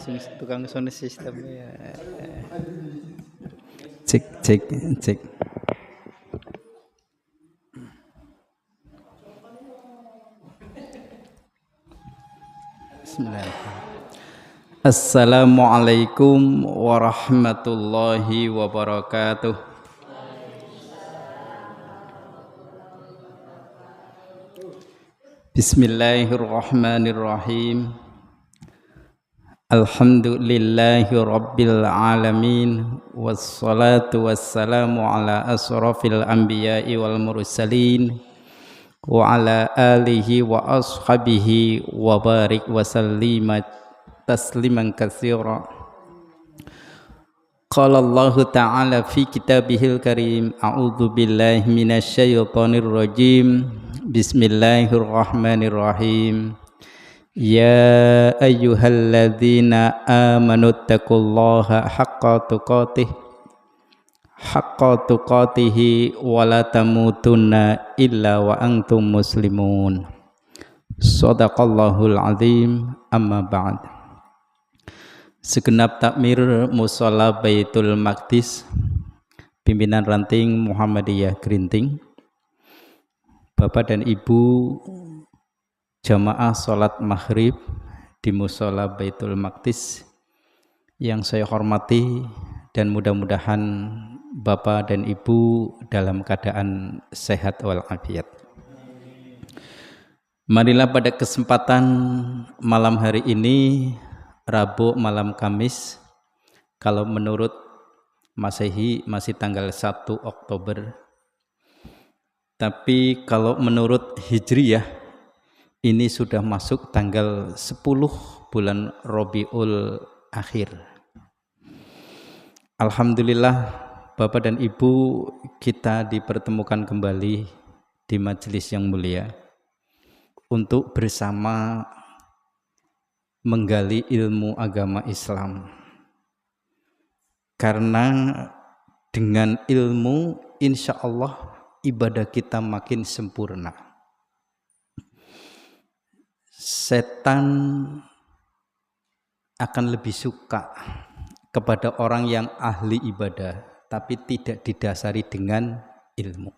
sing tukang sound system ya. Cek cek cek. Bismillahirrahmanirrahim. Assalamualaikum warahmatullahi wabarakatuh. Bismillahirrahmanirrahim. Alhamdulillahi rabbil alamin. Wassalatu wassalamu ala asrafil anbiya'i wal mursalin wa ala alihi wa ashabihi wa barik wa sallima tasliman katsira. Qala Allah ta'ala fi kitabihil karim, a'udzu billahi minasy syaithanir rajim. Bismillahirrahmanirrahim. Ya ayyuhalladzina amanu taqullaha haqqa tuqatih wa la tamutunna illa wa antum muslimun. Shadaqallahul azim. Amma ba'd. Segenap takmir Mushola Baitul Maqdis, pimpinan ranting Muhammadiyah Grinting, Bapak dan Ibu jamaah sholat maghrib di Mushola Baitul Maqdis yang saya hormati, dan mudah-mudahan Bapak dan Ibu dalam keadaan sehat walafiat. Marilah pada kesempatan malam hari ini, Rabu malam Kamis, kalau menurut Masehi masih tanggal 1 Oktober, tapi kalau menurut Hijriyah ini sudah masuk tanggal 10 bulan Rabiul Akhir. Alhamdulillah, Bapak dan Ibu, kita dipertemukan kembali di majelis yang mulia untuk bersama menggali ilmu agama Islam. Karena dengan ilmu insya Allah ibadah kita makin sempurna. Setan akan lebih suka kepada orang yang ahli ibadah tapi tidak didasari dengan ilmu.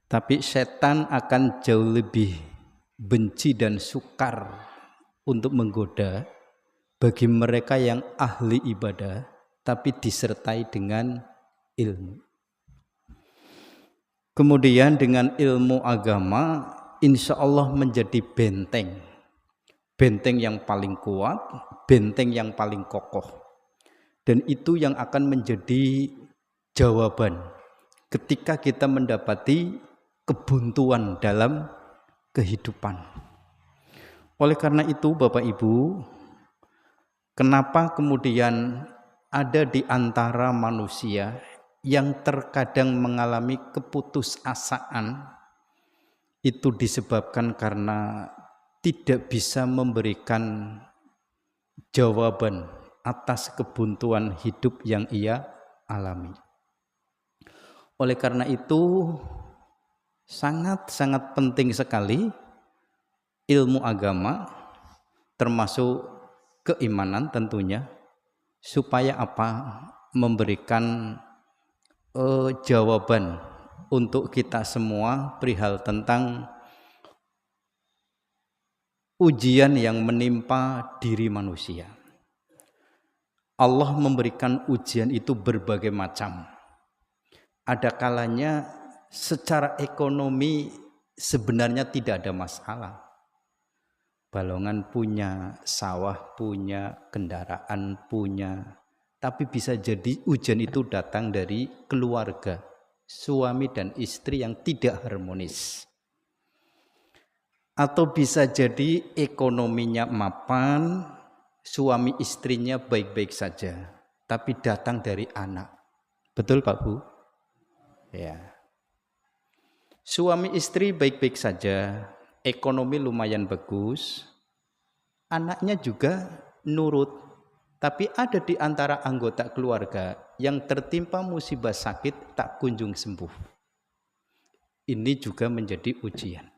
Tapi setan akan jauh lebih benci dan sukar untuk menggoda bagi mereka yang ahli ibadah tapi disertai dengan ilmu. Kemudian dengan ilmu agama insya Allah menjadi benteng yang paling kuat, benteng yang paling kokoh, dan itu yang akan menjadi jawaban ketika kita mendapati kebuntuan dalam kehidupan. Oleh karena itu Bapak Ibu, kenapa kemudian ada di antara manusia yang terkadang mengalami keputusasaan, itu disebabkan karena tidak bisa memberikan jawaban atas kebuntuan hidup yang ia alami. Oleh karena itu sangat-sangat penting sekali ilmu agama, termasuk keimanan tentunya, supaya apa? Memberikan jawaban untuk kita semua perihal tentang ujian yang menimpa diri manusia. Allah memberikan ujian itu berbagai macam. Ada kalanya secara ekonomi sebenarnya tidak ada masalah. Balongan punya, sawah punya, kendaraan punya, tapi bisa jadi ujian itu datang dari keluarga, suami dan istri yang tidak harmonis. Atau bisa jadi ekonominya mapan, suami istrinya baik-baik saja, tapi datang dari anak. Betul Pak Bu? Ya. Suami istri baik-baik saja, ekonomi lumayan bagus, anaknya juga nurut. Tapi ada di antara anggota keluarga yang tertimpa musibah sakit tak kunjung sembuh. Ini juga menjadi ujian.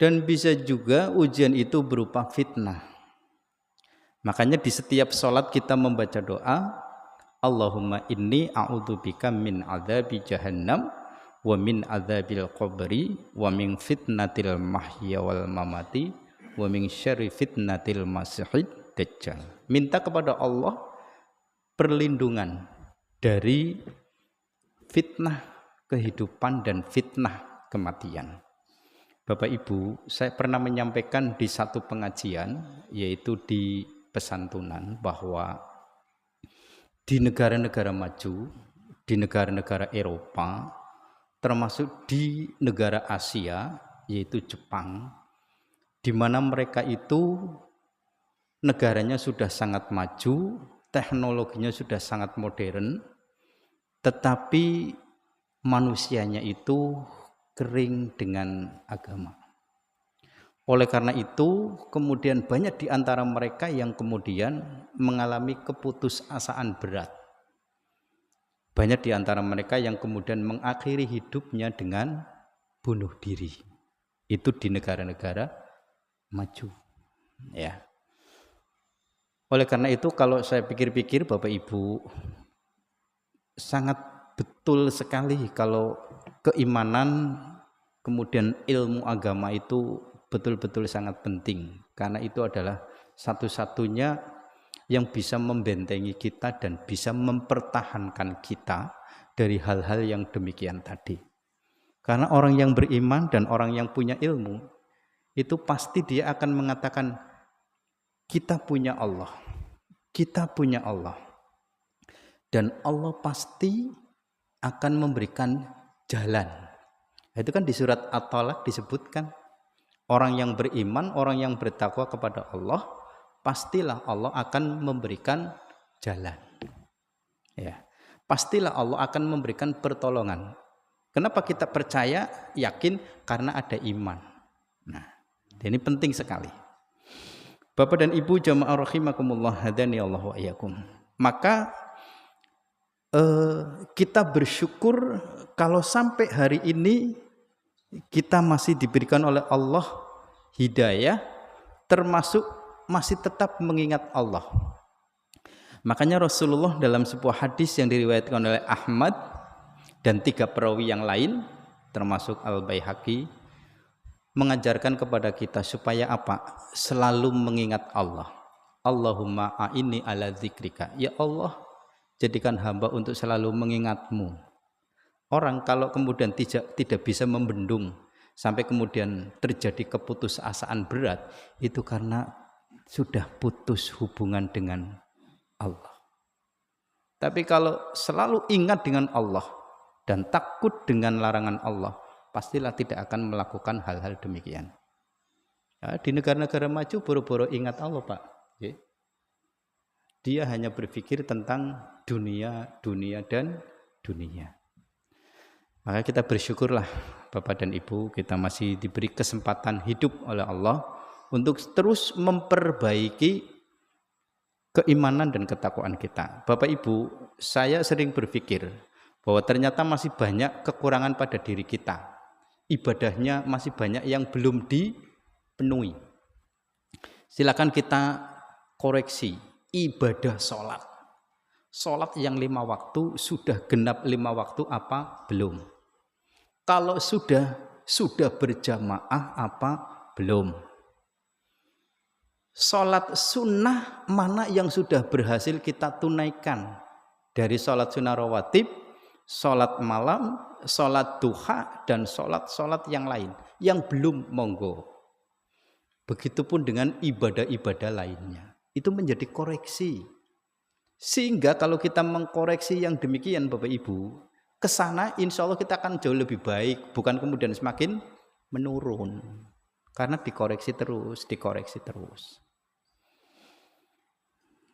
Dan bisa juga ujian itu berupa fitnah. Makanya di setiap sholat kita membaca doa, Allahumma inni a'udzubika min adzabi jahannam wa min adzabil qabri wa min fitnatil mahya wal mamati wa min syarri fitnatil masihid dajjal. Minta kepada Allah perlindungan dari fitnah kehidupan dan fitnah kematian. Bapak Ibu, saya pernah menyampaikan di satu pengajian, yaitu di pesantunan, bahwa di negara-negara maju, di negara-negara Eropa, termasuk di negara Asia, yaitu Jepang, di mana mereka itu negaranya sudah sangat maju, teknologinya sudah sangat modern, tetapi manusianya itu kering dengan agama. Oleh karena itu, kemudian banyak di antara mereka yang kemudian mengalami keputusasaan berat. Banyak di antara mereka yang kemudian mengakhiri hidupnya dengan bunuh diri. Itu di negara-negara maju. Ya. Oleh karena itu, kalau saya pikir-pikir Bapak Ibu, sangat betul sekali kalau keimanan kemudian ilmu agama itu betul-betul sangat penting, karena itu adalah satu-satunya yang bisa membentengi kita dan bisa mempertahankan kita dari hal-hal yang demikian tadi. Karena orang yang beriman dan orang yang punya ilmu itu pasti dia akan mengatakan kita punya Allah, kita punya Allah, dan Allah pasti akan memberikan jalan. Itu kan di surat At-Talaq disebutkan, orang yang beriman, orang yang bertakwa kepada Allah, pastilah Allah akan memberikan jalan. Ya, pastilah Allah akan memberikan pertolongan. Kenapa kita percaya, yakin? Karena ada iman. Nah, ini penting sekali. Bapak dan Ibu jamaah rahimakumullah, hadani Allah wa iyyakum. Maka kita bersyukur kalau sampai hari ini kita masih diberikan oleh Allah hidayah, termasuk masih tetap mengingat Allah. Makanya Rasulullah dalam sebuah hadis yang diriwayatkan oleh Ahmad dan 3 perawi yang lain, termasuk Al-Baihaqi, mengajarkan kepada kita supaya apa? Selalu mengingat Allah. Allahumma a'inni ala dzikrika. Ya Allah, jadikan hamba untuk selalu mengingat-Mu. Orang kalau kemudian tidak bisa membendung sampai kemudian terjadi keputusasaan berat, itu karena sudah putus hubungan dengan Allah. Tapi kalau selalu ingat dengan Allah dan takut dengan larangan Allah, pastilah tidak akan melakukan hal-hal demikian. Ya, di negara-negara maju boro-boro ingat Allah, Pak. Ya. Dia hanya berpikir tentang dunia, dan dunia. Maka kita bersyukurlah Bapak dan Ibu, kita masih diberi kesempatan hidup oleh Allah untuk terus memperbaiki keimanan dan ketakwaan kita. Bapak Ibu, saya sering berpikir bahwa ternyata masih banyak kekurangan pada diri kita. Ibadahnya masih banyak yang belum dipenuhi. Silakan kita koreksi ibadah sholat. Sholat yang 5 waktu sudah genap 5 waktu apa? Belum. Kalau sudah berjamaah apa? Belum. Sholat sunnah mana yang sudah berhasil kita tunaikan? Dari sholat sunnah rawatib, sholat malam, sholat duha, dan sholat yang lain. Yang belum, monggo. Begitupun dengan ibadah-ibadah lainnya. Itu menjadi koreksi. Sehingga kalau kita mengkoreksi yang demikian Bapak Ibu, ke sana insya Allah kita akan jauh lebih baik, bukan kemudian semakin menurun. Karena dikoreksi terus.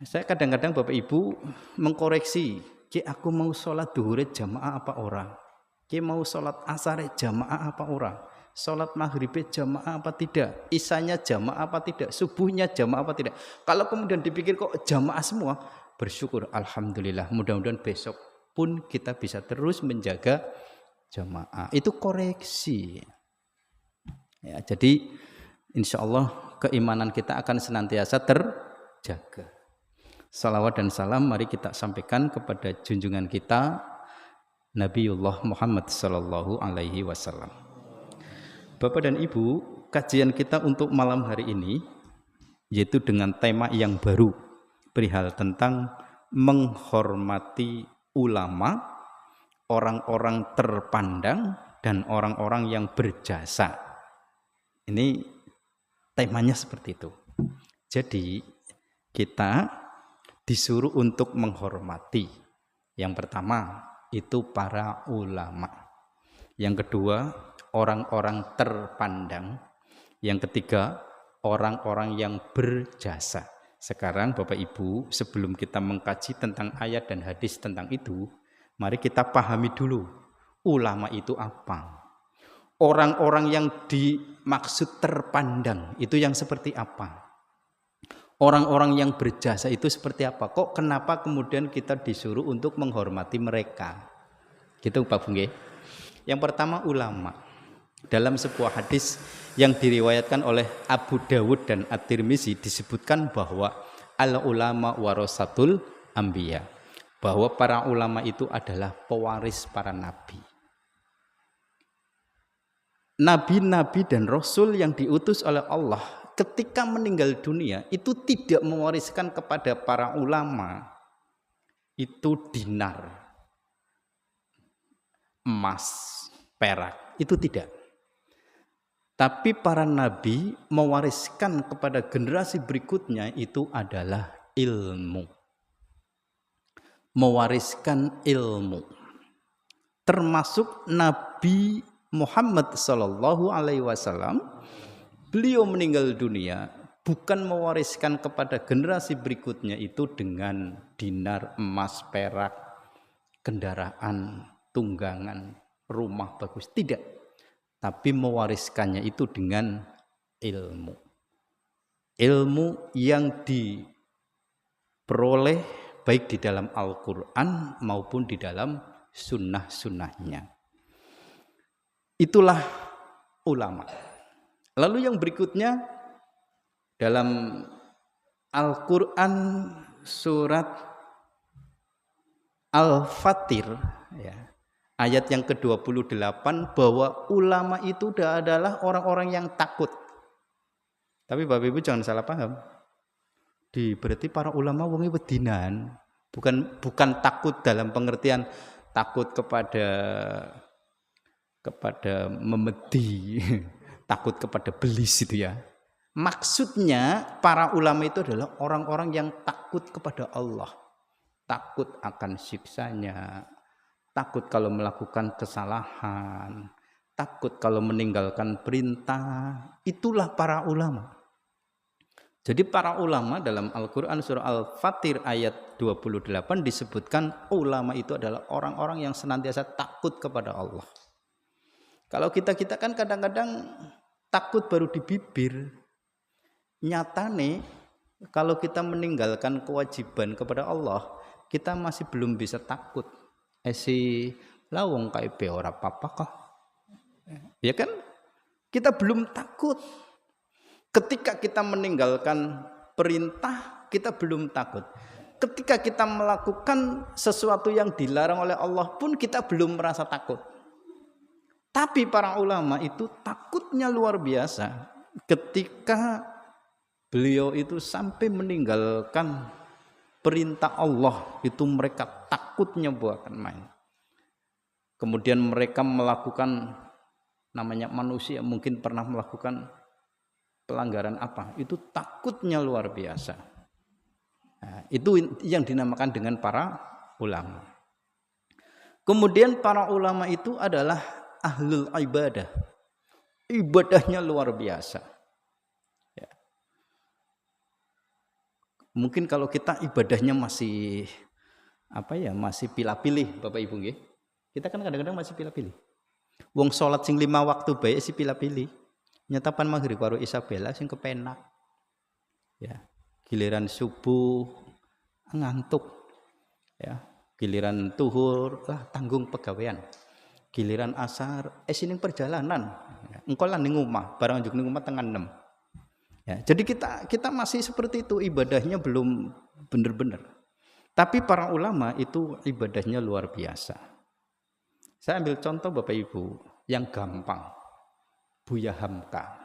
Saya kadang-kadang Bapak Ibu mengkoreksi, aku mau sholat duhur jamaah apa orang? Mau sholat asar jamaah apa orang? Sholat maghrib jamaah apa tidak? Isanya jamaah apa tidak? Subuhnya jamaah apa tidak? Kalau kemudian dipikir kok jamaah semua, bersyukur, alhamdulillah. Mudah-mudahan besok pun kita bisa terus menjaga jamaah. Itu koreksi. Ya, jadi insya Allah keimanan kita akan senantiasa terjaga. Salawat dan salam mari kita sampaikan kepada junjungan kita Nabiullah Muhammad sallallahu alaihi wasallam. Bapak dan Ibu, kajian kita untuk malam hari ini yaitu dengan tema yang baru perihal tentang menghormati ulama, orang-orang terpandang dan orang-orang yang berjasa. Ini temanya seperti itu. Jadi kita disuruh untuk menghormati. Yang pertama itu para ulama. Yang kedua orang-orang terpandang. Yang ketiga orang-orang yang berjasa. Sekarang Bapak Ibu, sebelum kita mengkaji tentang ayat dan hadis tentang itu, mari kita pahami dulu ulama itu apa. Orang-orang yang dimaksud terpandang itu yang seperti apa? Orang-orang yang berjasa itu seperti apa? Kok kenapa kemudian kita disuruh untuk menghormati mereka? Gitu Pak Bungge. Yang pertama ulama. Dalam sebuah hadis yang diriwayatkan oleh Abu Dawud dan At-Tirmizi disebutkan bahwa al-ulama warasatul anbiya. Bahwa para ulama itu adalah pewaris para nabi. Nabi-nabi dan rasul yang diutus oleh Allah ketika meninggal dunia itu tidak mewariskan kepada para ulama itu dinar, emas, perak, itu tidak. Tapi para nabi mewariskan kepada generasi berikutnya itu adalah ilmu. Mewariskan ilmu. Termasuk Nabi Muhammad sallallahu alaihi wasallam, beliau meninggal dunia bukan mewariskan kepada generasi berikutnya itu dengan dinar, emas, perak, kendaraan, tunggangan, rumah bagus, tidak. Tapi mewariskannya itu dengan ilmu. Ilmu yang diperoleh baik di dalam Al-Quran maupun di dalam sunnah-sunnahnya. Itulah ulama. Lalu yang berikutnya dalam Al-Quran surat Al-Fatir ya, ayat yang ke-28 bahwa ulama itu adalah orang-orang yang takut. Tapi Bapak Ibu jangan salah paham. Berarti para ulama wonge wedinan, bukan takut dalam pengertian takut kepada memedi, takut kepada belis itu ya. Maksudnya para ulama itu adalah orang-orang yang takut kepada Allah, takut akan siksanya, takut kalau melakukan kesalahan, takut kalau meninggalkan perintah. Itulah para ulama. Jadi para ulama dalam Al-Quran surah Al-Fatir ayat 28 disebutkan ulama itu adalah orang-orang yang senantiasa takut kepada Allah. Kalau kita kan kadang-kadang takut baru di bibir. Nyatane kalau kita meninggalkan kewajiban kepada Allah, kita masih belum bisa takut. Si lawong KIP ora apa-apa kah? Ya kan? Kita belum takut. Ketika kita meninggalkan perintah, kita belum takut. Ketika kita melakukan sesuatu yang dilarang oleh Allah pun kita belum merasa takut. Tapi para ulama itu takutnya luar biasa ketika beliau itu sampai meninggalkan perintah Allah itu mereka takutnya bukan main. Kemudian mereka melakukan namanya manusia mungkin pernah melakukan pelanggaran apa? Itu takutnya luar biasa. Nah, itu yang dinamakan dengan para ulama. Kemudian para ulama itu adalah ahlul ibadah. Ibadahnya luar biasa. Ya. Mungkin kalau kita ibadahnya masih masih pilih-pilih Bapak Ibu nggih. Kita kan kadang-kadang masih pilih-pilih. Wong salat sing 5 waktu bae si pilih-pilih. Nyatapan maghrib karo Isabella sing kepenak. Ya. Giliran subuh ngantuk. Ya. Giliran tuhur lah tanggung pegawean. Giliran asar ning perjalanan. engko lan ning omah, barang njuk ning omah tengah 6. Ya, jadi kita masih seperti itu, ibadahnya belum benar-benar. Tapi para ulama itu ibadahnya luar biasa. Saya ambil contoh Bapak Ibu yang gampang. Buya Hamka.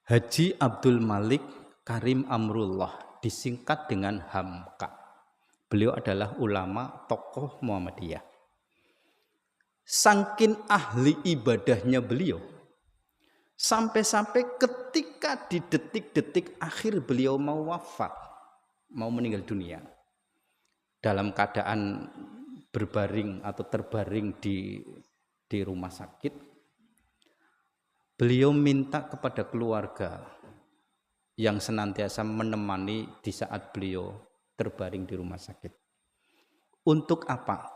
Haji Abdul Malik Karim Amrullah, disingkat dengan Hamka. Beliau adalah ulama tokoh Muhammadiyah. Saking ahli ibadahnya beliau, sampai-sampai ketika di detik-detik akhir beliau mau wafat, mau meninggal dunia, dalam keadaan berbaring atau terbaring di rumah sakit, beliau minta kepada keluarga yang senantiasa menemani di saat beliau terbaring di rumah sakit. Untuk apa?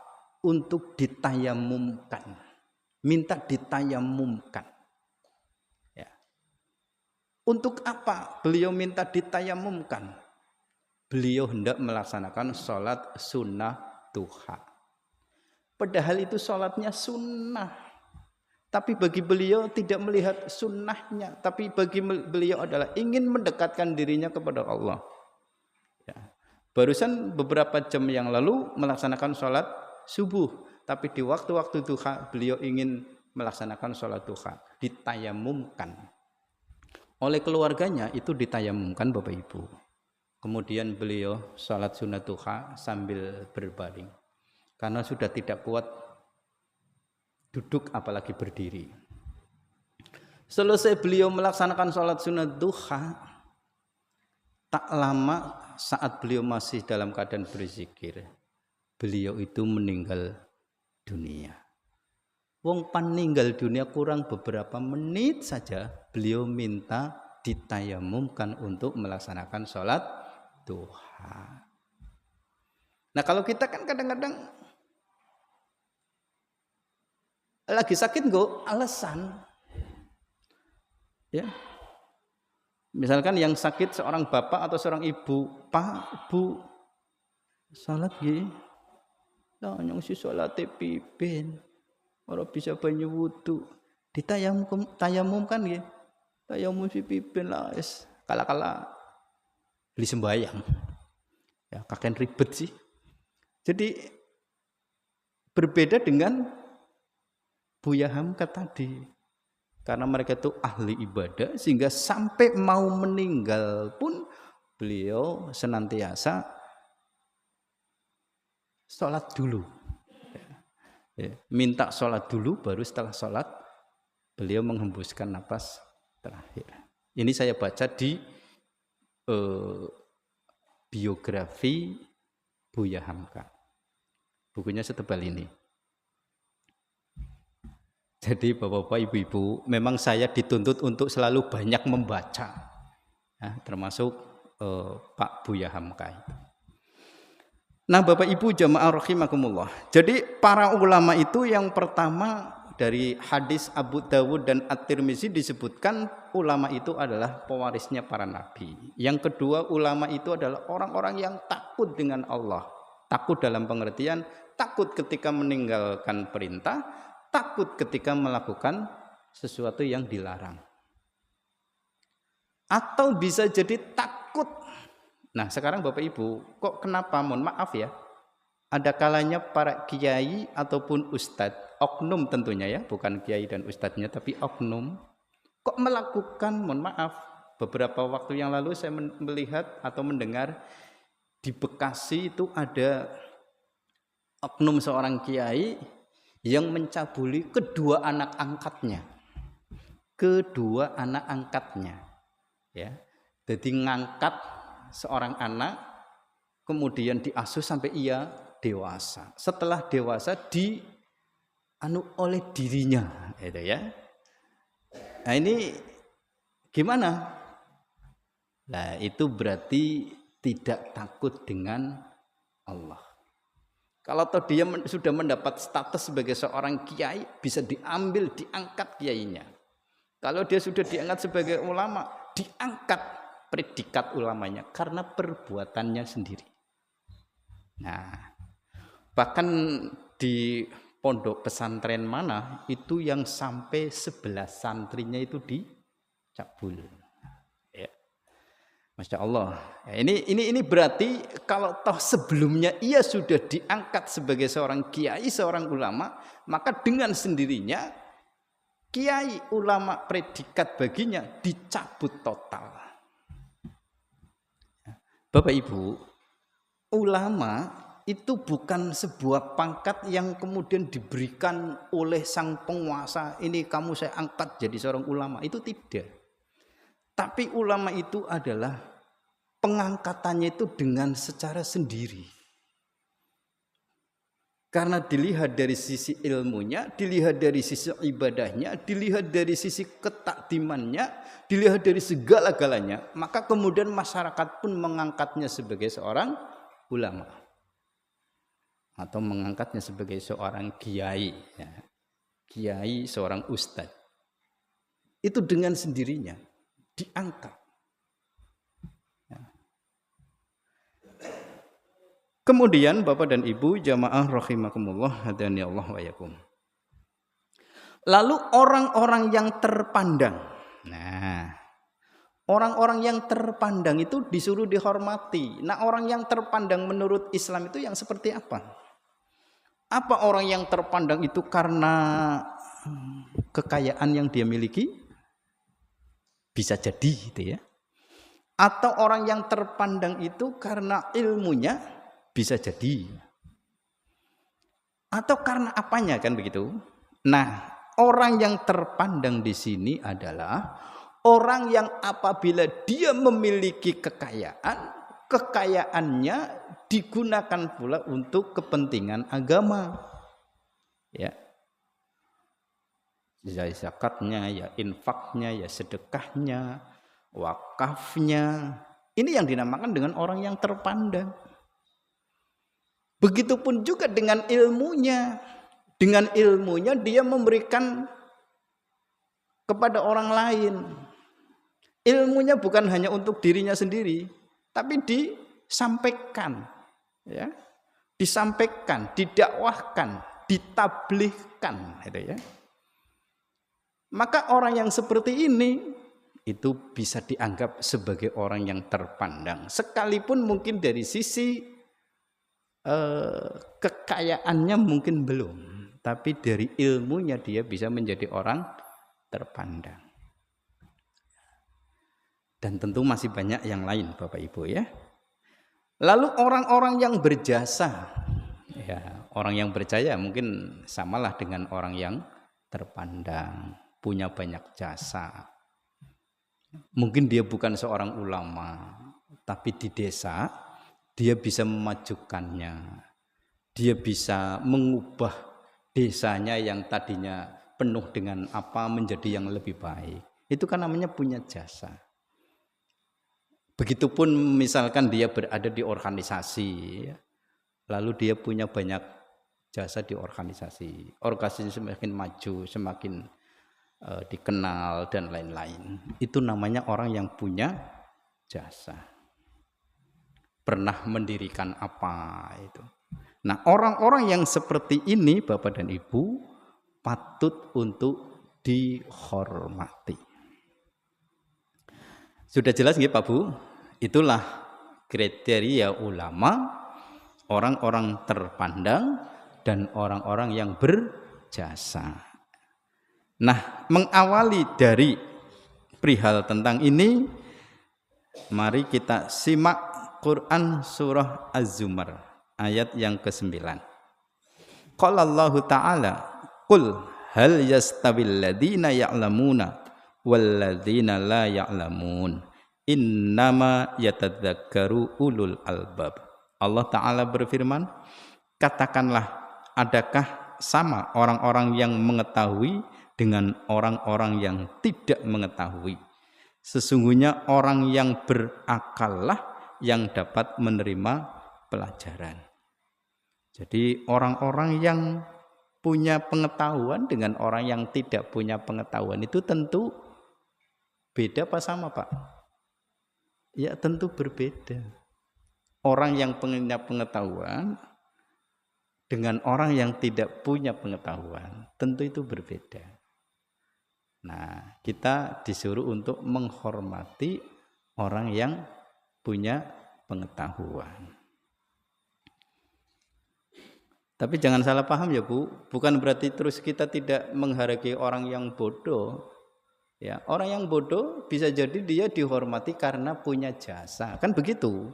Untuk ditayamumkan. Minta ditayamumkan. Untuk apa beliau minta ditayamumkan? Beliau hendak melaksanakan sholat sunnah duha. Padahal itu sholatnya sunnah. Tapi bagi beliau tidak melihat sunnahnya. Tapi bagi beliau adalah ingin mendekatkan dirinya kepada Allah. Ya. Barusan beberapa jam yang lalu melaksanakan sholat subuh. Tapi di waktu-waktu duha beliau ingin melaksanakan sholat duha. Ditayamumkan. Oleh keluarganya itu ditayamumkan Bapak Ibu. Kemudian beliau sholat sunat duha sambil berbaring. Karena sudah tidak kuat duduk apalagi berdiri. Selesai beliau melaksanakan sholat sunat duha, tak lama saat beliau masih dalam keadaan berzikir, beliau itu meninggal dunia. Wong paninggal dunia kurang beberapa menit saja beliau minta ditayamumkan untuk melaksanakan sholat duha. Nah kalau kita kan kadang-kadang lagi sakit nggak alasan, ya. Misalkan yang sakit seorang bapak atau seorang ibu, Pak, Bu, salat nggih, lah nyong si salate pipen. Orang bisa banyu wudu, ditayamum kan ya, tayamum si pimpin lah, es kala-kala beli sembahyang, ya kakek ribet sih. Jadi berbeda dengan Buya Hamka tadi, karena mereka itu ahli ibadah sehingga sampai mau meninggal pun beliau senantiasa sholat dulu. Ya, minta sholat dulu, baru setelah sholat beliau menghembuskan napas terakhir. Ini saya baca di biografi Buya Hamka. Bukunya setebal ini. Jadi bapak-bapak, ibu-ibu, memang saya dituntut untuk selalu banyak membaca, ya, termasuk Pak Buya Hamka itu. Nah Bapak Ibu jamaah rahimakumullah. Jadi para ulama itu yang pertama dari hadis Abu Dawud dan At-Tirmizi disebutkan ulama itu adalah pewarisnya para nabi. Yang kedua ulama itu adalah orang-orang yang takut dengan Allah. Takut dalam pengertian takut ketika meninggalkan perintah, takut ketika melakukan sesuatu yang dilarang. Atau bisa jadi takut. Nah sekarang Bapak Ibu, kok kenapa, mohon maaf ya, ada kalanya para kiai ataupun ustadz, oknum tentunya ya, bukan kiai dan ustadznya tapi oknum, kok melakukan, mohon maaf, beberapa waktu yang lalu saya melihat atau mendengar di Bekasi itu ada oknum seorang kiai yang mencabuli kedua anak angkatnya, ya, jadi ngangkat seorang anak kemudian diasuh sampai ia dewasa. Setelah dewasa oleh dirinya, itu ya. Nah ini gimana? Nah itu berarti tidak takut dengan Allah. Kalau dia sudah mendapat status sebagai seorang kiai, bisa diambil, diangkat kiainya. Kalau dia sudah diangkat sebagai ulama, diangkat predikat ulamanya karena perbuatannya sendiri. Nah, bahkan di pondok pesantren mana itu yang sampai 11 santrinya itu dicabul. Ya. Masya Allah. Ya, ini berarti kalau toh sebelumnya ia sudah diangkat sebagai seorang kiai, seorang ulama, maka dengan sendirinya kiai ulama predikat baginya dicabut total. Bapak Ibu, ulama itu bukan sebuah pangkat yang kemudian diberikan oleh sang penguasa, ini kamu saya angkat jadi seorang ulama, itu tidak. Tapi ulama itu adalah pengangkatannya itu dengan secara sendiri. Karena dilihat dari sisi ilmunya, dilihat dari sisi ibadahnya, dilihat dari sisi ketakdimannya, dilihat dari segala-galanya, maka kemudian masyarakat pun mengangkatnya sebagai seorang ulama atau mengangkatnya sebagai seorang kiai, ya. Kiai, seorang ustadz. Itu dengan sendirinya diangkat. Kemudian Bapak dan Ibu jamaah rahimakumullah hadani Allah wa yakum. Lalu orang-orang yang terpandang. Nah, orang-orang yang terpandang itu disuruh dihormati. Nah, orang yang terpandang menurut Islam itu yang seperti apa? Apa orang yang terpandang itu karena kekayaan yang dia miliki? Bisa jadi gitu ya. Atau orang yang terpandang itu karena ilmunya? Bisa jadi. Atau karena apanya kan begitu? Nah, orang yang terpandang di sini adalah orang yang apabila dia memiliki kekayaan, kekayaannya digunakan pula untuk kepentingan agama. Ya. Ya zakatnya, ya infaknya, ya sedekahnya, wakafnya. Ini yang dinamakan dengan orang yang terpandang. Begitupun juga dengan ilmunya. Dengan ilmunya dia memberikan kepada orang lain. Ilmunya bukan hanya untuk dirinya sendiri, tapi disampaikan, ya. Disampaikan, didakwahkan, ditablighkan, gitu ya. Maka orang yang seperti ini itu bisa dianggap sebagai orang yang terpandang, sekalipun mungkin dari sisi kekayaannya mungkin belum, tapi dari ilmunya dia bisa menjadi orang terpandang. Dan tentu masih banyak yang lain Bapak Ibu ya. Lalu orang-orang yang berjasa, ya, orang yang percaya mungkin samalah dengan orang yang terpandang, punya banyak jasa. Mungkin dia bukan seorang ulama, tapi di desa dia bisa memajukannya. Dia bisa mengubah desanya yang tadinya penuh dengan apa menjadi yang lebih baik. Itu kan namanya punya jasa. Begitupun misalkan dia berada di organisasi, lalu dia punya banyak jasa di organisasi. Organisasi semakin maju, semakin dikenal dan lain-lain. Itu namanya orang yang punya jasa. Pernah mendirikan apa itu. Nah, orang-orang yang seperti ini Bapak dan Ibu patut untuk dihormati. Sudah jelas nggih Pak Bu? Itulah kriteria ulama, orang-orang terpandang dan orang-orang yang berjasa. Nah, mengawali dari perihal tentang ini, mari kita simak Quran surah Az-Zumar ayat yang ke-9. Qala Allah Ta'ala, "Qul hal yastawil ladzina ya'lamuna wal ladzina la ya'lamun, innama yatadzakkaru ulul albab." Allah Ta'ala berfirman, katakanlah, adakah sama orang-orang yang mengetahui dengan orang-orang yang tidak mengetahui? Sesungguhnya orang yang berakallah yang dapat menerima pelajaran. Jadi orang-orang yang punya pengetahuan dengan orang yang tidak punya pengetahuan itu tentu beda apa sama Pak? Ya tentu berbeda. Orang yang punya pengetahuan dengan orang yang tidak punya pengetahuan, tentu itu berbeda. Nah, kita disuruh untuk menghormati orang yang punya pengetahuan. Tapi jangan salah paham ya Bu, bukan berarti terus kita tidak menghargai orang yang bodoh. Ya, orang yang bodoh bisa jadi dia dihormati karena punya jasa, kan begitu?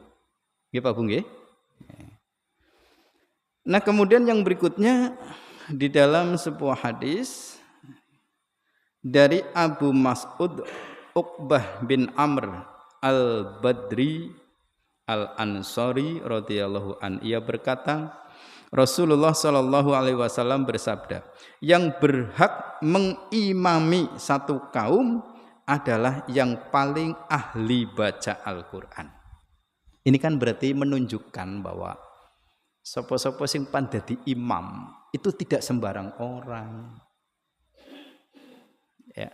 Ya Pak Bung ya? Nah, kemudian yang berikutnya di dalam sebuah hadis dari Abu Mas'ud Uqbah bin Amr al-Badri al-Ansari radhiyallahu an, ia berkata, Rasulullah Shallallahu alaihi wasallam bersabda, yang berhak mengimami satu kaum adalah yang paling ahli baca Al-Qur'an. Ini kan berarti menunjukkan bahwa sapa-sapa sing pandadi imam itu tidak sembarang orang. Ya.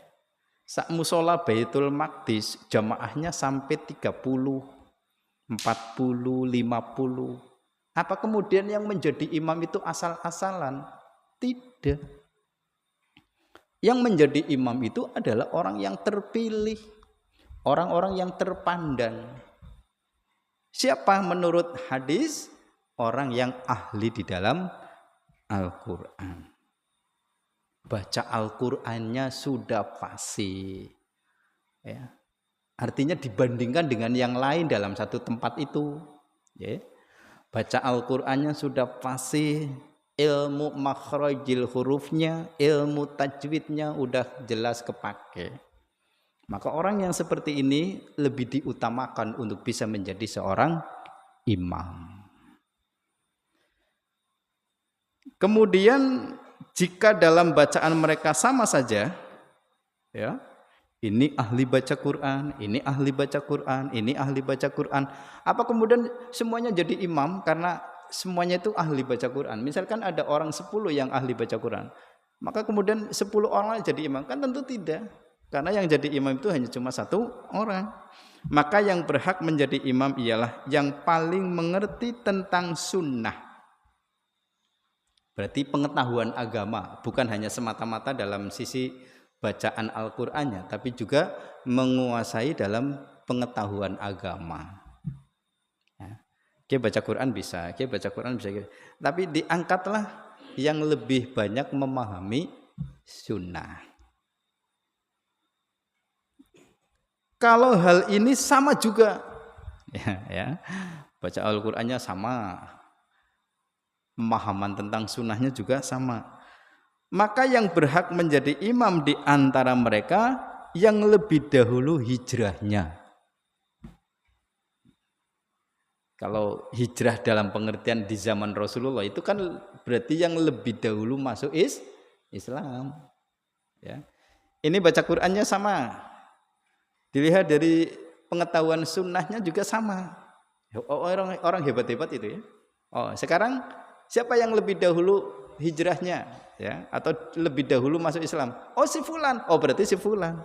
Sak musola Baitul Maqdis jamaahnya sampai 30, 40, 50. Apa kemudian yang menjadi imam itu asal-asalan? Tidak. Yang menjadi imam itu adalah orang yang terpilih, orang-orang yang terpandang. Siapa menurut hadis? Orang yang ahli di dalam Al-Quran. Baca Al-Qurannya sudah fasih. Ya. Artinya dibandingkan dengan yang lain dalam satu tempat itu. Ya. Baca Al-Qurannya sudah fasih, ilmu makhrajil hurufnya, ilmu tajwidnya udah jelas kepake. Maka orang yang seperti ini lebih diutamakan untuk bisa menjadi seorang imam. Kemudian jika dalam bacaan mereka sama saja, ya, ini ahli baca Quran, ini ahli baca Quran, ini ahli baca Quran. Apa kemudian semuanya jadi imam karena semuanya itu ahli baca Quran? Misalkan ada orang 10 yang ahli baca Quran, maka kemudian 10 orang jadi imam? Kan tentu tidak. Karena yang jadi imam itu hanya cuma satu orang. Maka yang berhak menjadi imam ialah yang paling mengerti tentang sunnah. Berarti pengetahuan agama, bukan hanya semata-mata dalam sisi bacaan Al-Qur'annya, tapi juga menguasai dalam pengetahuan agama. Ya. Kita baca Quran bisa, tapi diangkatlah yang lebih banyak memahami sunnah. Kalau hal ini sama juga, ya, baca Al-Qur'annya sama, pemahaman tentang sunnahnya juga sama. Maka yang berhak menjadi imam di antara mereka yang lebih dahulu hijrahnya. Kalau hijrah dalam pengertian di zaman Rasulullah itu kan berarti yang lebih dahulu masuk Islam. Ya. Ini baca Qur'annya sama. Dilihat dari pengetahuan sunnahnya juga sama. Orang hebat-hebat itu ya. Oh, sekarang siapa yang lebih dahulu hijrahnya, ya, atau lebih dahulu masuk Islam? Oh, si fulan. Oh, berarti si fulan.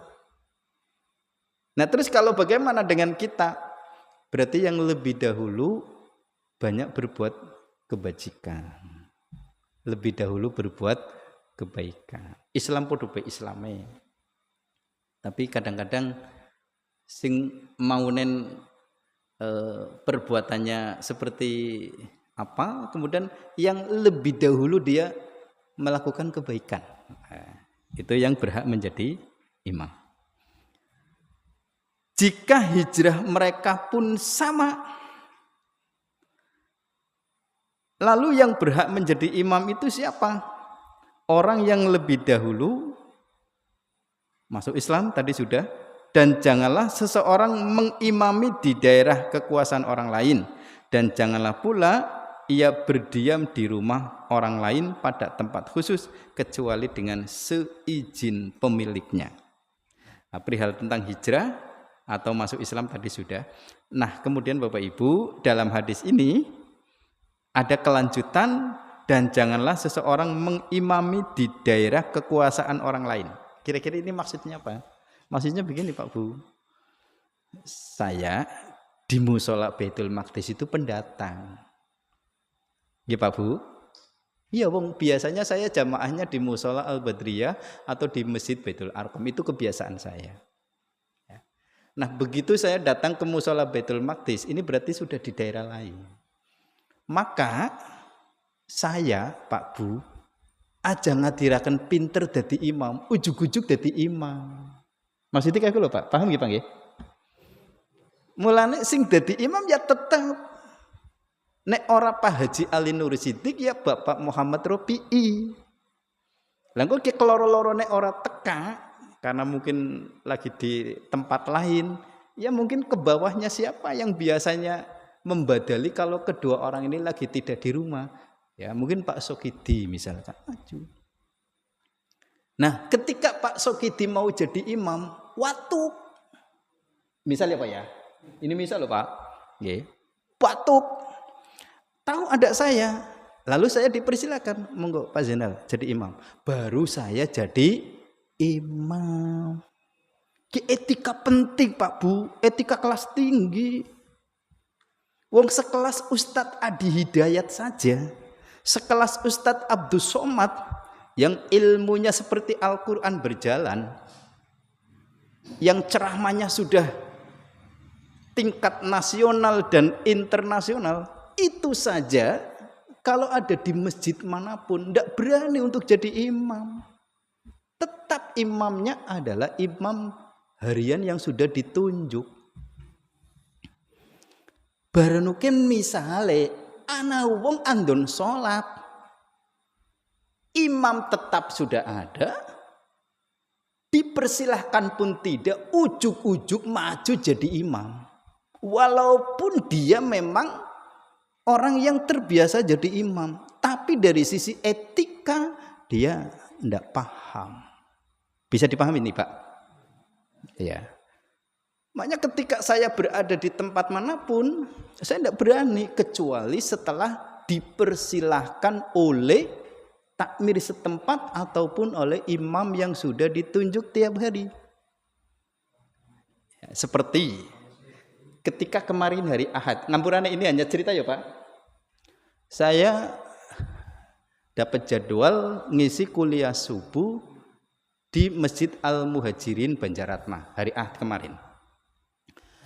Nah, terus kalau bagaimana dengan kita? Berarti yang lebih dahulu banyak berbuat kebajikan. Lebih dahulu berbuat kebaikan. Islam podo be Islame. Tapi kadang-kadang sing maunen perbuatannya seperti apa, kemudian yang lebih dahulu dia melakukan kebaikan. Nah, itu yang berhak menjadi imam. Jika hijrah mereka pun sama, lalu yang berhak menjadi imam itu siapa? Orang yang lebih dahulu masuk Islam tadi sudah, dan janganlah seseorang mengimami di daerah kekuasaan orang lain, dan janganlah pula ia berdiam di rumah orang lain pada tempat khusus kecuali dengan seizin pemiliknya. Nah, perihal tentang hijrah atau masuk Islam tadi sudah. Nah, kemudian Bapak Ibu, dalam hadis ini ada kelanjutan, dan janganlah seseorang mengimami di daerah kekuasaan orang lain. Kira-kira ini maksudnya apa? Maksudnya begini Pak Bu, saya di musola Baitul Maqdis itu pendatang. Ya Pak Bu, Iya, wong biasanya saya jamaahnya di Musola Al Badriyah atau di Masjid Baitul Arqam, itu kebiasaan saya. Ya. Nah, begitu saya datang ke Musola Baitul Maqdis, ini berarti sudah di daerah lain. Maka saya, Pak Bu, aja ngadirakan pinter dadi imam, ujug-ujug dadi imam. Maksudnya kayak lho Pak, paham nggih Pak nggih? Mulane sing dadi imam ya tetep nek ora Pak Haji Ali Nur Siddiq ya Bapak Muhammad Robi'i. Lah kok ki keloro-loro nek ora teka karena mungkin lagi di tempat lain, ya mungkin ke bawahnya siapa yang biasanya membadali kalau kedua orang ini lagi tidak di rumah. Ya mungkin Pak Sokidi misalkan maju. Nah, ketika Pak Sokidi mau jadi imam, watuk. Misalnya Pak ya. Ini misal loh Pak. Nggih. Watuk. Tahu adak saya, lalu saya dipersilakan, monggo Pak Zainal jadi imam. Baru saya jadi imam. Etika penting Pak Bu, etika kelas tinggi. Wong sekelas Ustadz Adi Hidayat saja, sekelas Ustadz Abdus Somad yang ilmunya seperti Al-Quran berjalan, yang ceramahnya sudah tingkat nasional dan internasional, itu saja kalau ada di masjid manapun tidak berani untuk jadi imam. Tetap imamnya adalah imam harian yang sudah ditunjuk. Baranukin misale ana wong andon sholat, imam tetap sudah ada, dipersilahkan pun tidak, ujuk-ujuk maju jadi imam. Walaupun dia memang orang yang terbiasa jadi imam, tapi dari sisi etika dia tidak paham. Bisa dipahami nih Pak? Ya. Makanya ketika saya berada di tempat manapun, saya tidak berani kecuali setelah dipersilahkan oleh takmir setempat ataupun oleh imam yang sudah ditunjuk tiap hari. Ya, seperti ketika kemarin hari Ahad, ngampurane ini hanya cerita ya Pak. Saya dapat jadwal ngisi kuliah subuh di Masjid Al-Muhajirin Banjaratma hari Ahad kemarin.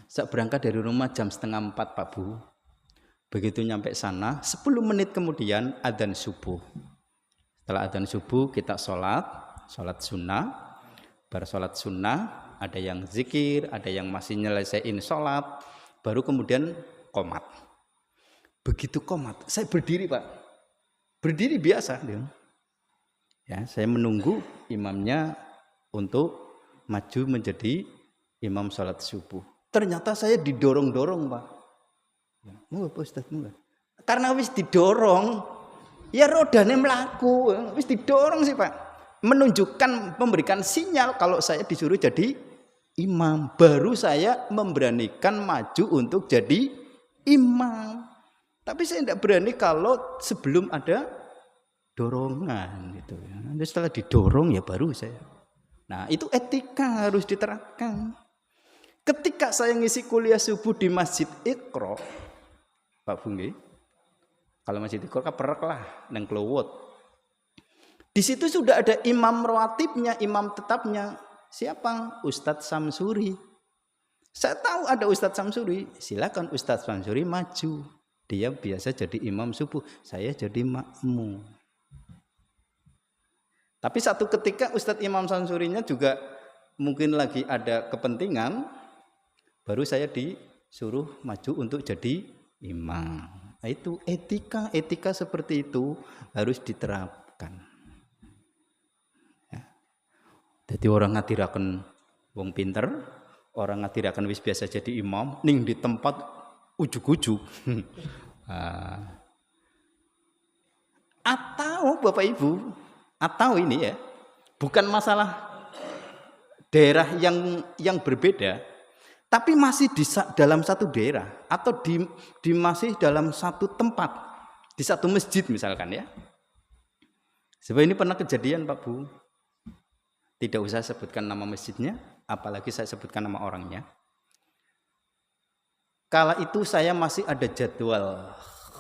Saya berangkat dari rumah jam 3:30 Pak Bu. Begitu nyampe sana, 10 menit kemudian adzan subuh. Setelah adzan subuh kita sholat sunnah. Bar sholat sunnah, ada yang zikir, ada yang masih nyelesain sholat, baru kemudian qomat. Begitu qomat, saya berdiri Pak, berdiri biasa. Ya, saya menunggu imamnya untuk maju menjadi imam sholat subuh. Ternyata saya didorong-dorong Pak. Monggo Pak Ustaz, monggo. Karena wis didorong, ya rodane melaku, wis didorong sih Pak. Menunjukkan, memberikan sinyal kalau saya disuruh jadi imam. Baru saya memberanikan maju untuk jadi imam. Tapi saya tidak berani kalau sebelum ada dorongan gitu ya. Nanti setelah didorong ya baru saya. Nah, itu etika harus diterapkan. Ketika saya ngisi kuliah subuh di Masjid Iqra, Pak Bunggi, kalau Masjid Iqra kan perek lah nang Klowot. Di situ sudah ada imam rawatibnya, imam tetapnya. Siapa? Ustadz Samsuri. Saya tahu ada Ustadz Samsuri. Silakan Ustadz Samsuri maju. Dia biasa jadi imam subuh, saya jadi makmum. Tapi satu ketika Ustadz Imam Samsurinya juga mungkin lagi ada kepentingan, baru saya disuruh maju untuk jadi imam. Nah, itu etika seperti itu harus diterapkan. Ya. Jadi orang ngatiraken wong pinter, orang ngatiraken wis biasa jadi imam, ning di tempat ujuk-ujuk. Atau Bapak Ibu, atau ini ya, bukan masalah daerah yang berbeda, tapi masih di dalam satu daerah atau di masih dalam satu tempat, di satu masjid misalkan ya. Sebab ini pernah kejadian Pak Bu. Tidak usah sebutkan nama masjidnya, apalagi saya sebutkan nama orangnya. Kala itu saya masih ada jadwal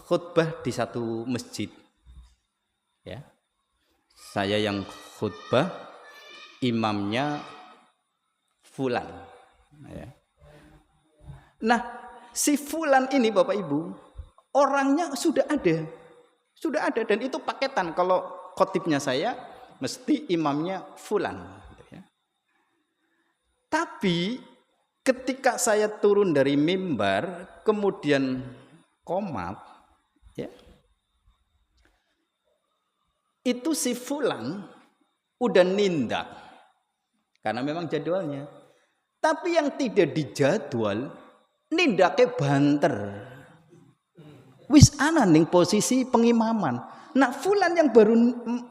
khutbah di satu masjid. ya. Saya yang khutbah, imamnya fulan, ya. Nah, si fulan ini Bapak Ibu, orangnya sudah ada dan itu paketan. Kalau khotibnya saya, mesti imamnya fulan, ya. Tapi ketika saya turun dari mimbar, kemudian qomat, ya, itu si fulan udah nindak karena memang jadwalnya. Tapi yang tidak dijadwal nindaknya banter. Wis ana ning posisi pengimaman. Nah, fulan yang baru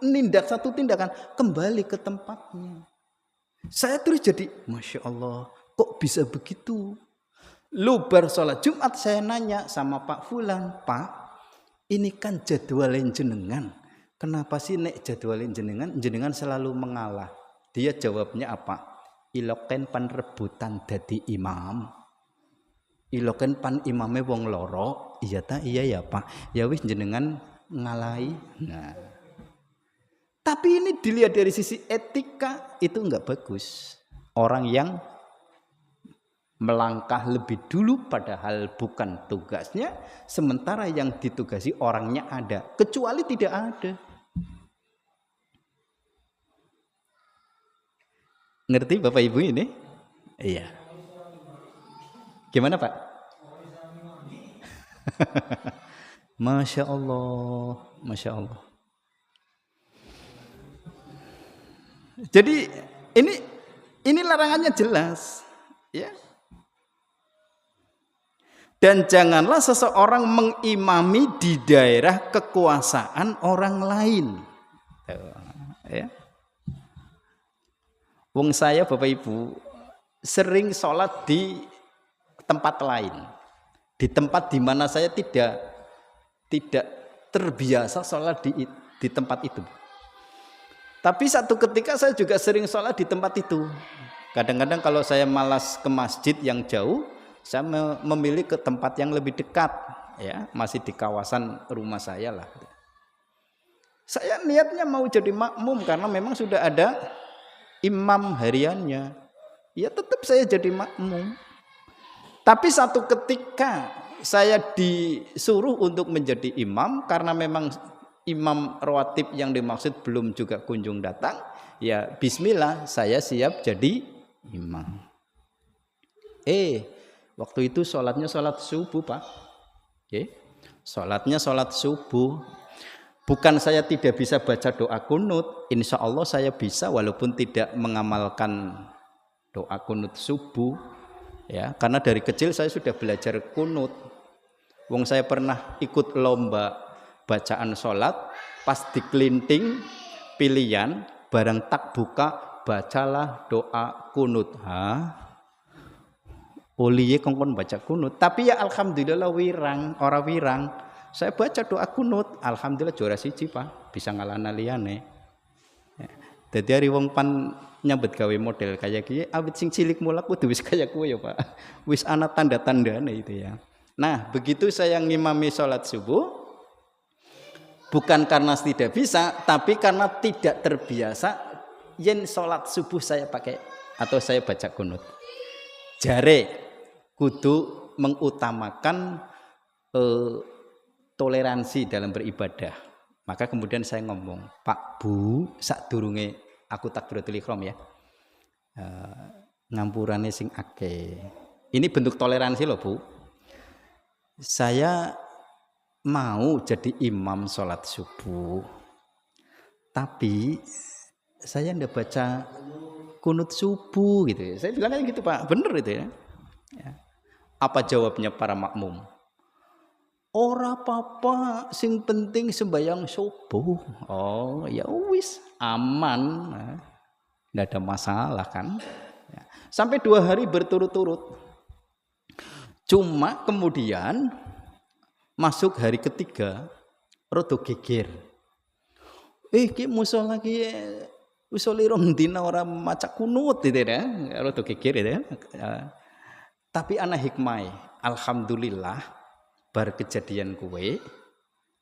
nindak satu tindakan kembali ke tempatnya. Saya terus jadi, Masya Allah, kok bisa begitu? Lubar sholat Jumat saya nanya sama Pak Fulan, Pak, ini kan jadwalin jenengan. Kenapa sih nek jadwalin jenengan selalu mengalah? Dia jawabnya apa? Iloken pan rebutan dadi imam. Iloken pan imame wong loro. Iya ta, iya ya Pak. Ya wis jenengan ngalahi. Nah, tapi ini dilihat dari sisi etika itu enggak bagus. Orang yang melangkah lebih dulu padahal bukan tugasnya, sementara yang ditugasi orangnya ada, kecuali tidak ada. Ngerti Bapak Ibu ini? Iya. Gimana Pak? Masya Allah, Masya Allah. Jadi ini larangannya jelas, ya. Dan janganlah seseorang mengimami di daerah kekuasaan orang lain. Ya. Wong saya Bapak Ibu sering sholat di tempat lain, di tempat di mana saya tidak terbiasa sholat di tempat itu. Tapi satu ketika saya juga sering sholat di tempat itu. Kadang-kadang kalau saya malas ke masjid yang jauh, saya memilih ke tempat yang lebih dekat, ya, masih di kawasan rumah saya lah. Saya niatnya mau jadi makmum karena memang sudah ada imam hariannya. Ya tetap saya jadi makmum. Tapi satu ketika saya disuruh untuk menjadi imam karena memang imam rawatib yang dimaksud belum juga kunjung datang, ya bismillah saya siap jadi imam. Waktu itu sholatnya sholat subuh Pak. Sholatnya sholat subuh. Bukan saya tidak bisa baca doa kunut. Insya Allah saya bisa walaupun tidak mengamalkan doa kunut subuh. Ya, karena dari kecil saya sudah belajar kunut. Wong saya pernah ikut lomba bacaan sholat. Pas dikelinting pilihan barang tak buka bacalah doa kunut. Oliye kongkon baca kunut, tapi ya alhamdulillah orang wirang. Saya baca doa kunut, alhamdulillah juara siji Pak, bisa ngalahna liyane. Dadi ari wong pan nyambet gawe model kayak gini, awit sing cilik mulak kudu wis kaya kowe ya Pak. Wis ana tanda-tandane itu ya. Nah, begitu saya ngimami sholat subuh, bukan karena tidak bisa, tapi karena tidak terbiasa yen sholat subuh saya pakai atau saya baca kunut. Jare kudu mengutamakan toleransi dalam beribadah. Maka kemudian saya ngomong, Pak Bu, sadurunge aku takbiratul ihram ya, ngampurane sing akeh. Ini bentuk toleransi loh Bu. Saya mau jadi imam sholat subuh, tapi saya ndak baca kunut subuh gitu ya. Saya bilang gitu Pak, bener itu ya. Apa jawabnya para makmum? Ora apa-apa, sing penting sembahyang subuh. Oh ya wis, aman, nggak ada masalah kan. Sampai 2 hari berturut-turut. Cuma kemudian masuk hari ketiga, rodo geger. Ki musola ki usole rong dina ora maca kunut gitu ya. Rodo geger gitu ya. Tapi ana hikmah, alhamdulillah bar kejadian kuwe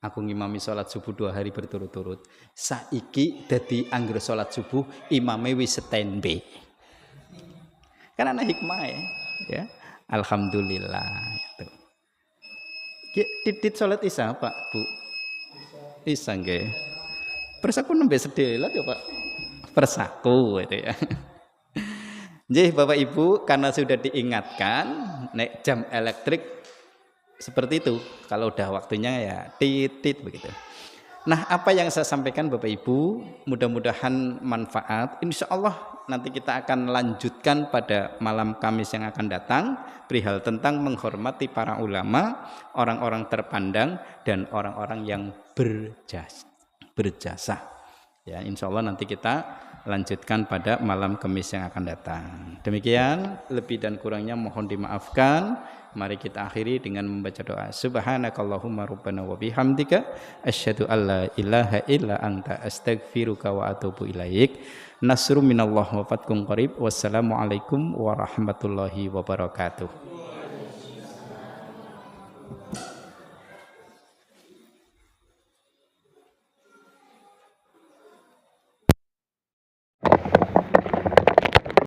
Aku ngimami sholat subuh 2 hari berturut-turut. Saiki dadi anggere sholat subuh imame wis standby. Kan ana hikmah ya. Alhamdulillah itu. Titit sholat isya Pak, Bu. Isya nggih. Persaku nembe sedelat ya Pak. Persaku itu ya. Nggih Bapak Ibu, karena sudah diingatkan nek jam elektrik seperti itu. Kalau udah waktunya ya titit begitu. Nah, apa yang saya sampaikan Bapak Ibu, mudah-mudahan manfaat. Insya Allah nanti kita akan lanjutkan pada malam Kamis yang akan datang perihal tentang menghormati para ulama, orang-orang terpandang dan orang-orang yang berjasa. Ya, insya Allah nanti kita lanjutkan pada malam Kamis yang akan datang. Demikian, lebih dan kurangnya mohon dimaafkan. Mari kita akhiri dengan membaca doa. Subhanakallahumma rabbana wa bihamdika asyhadu an la ilaha illa anta astaghfiruka wa atubu ilaik. Nasrun minallah wa fatkum qarib. Wassalamualaikum warahmatullahi wabarakatuh.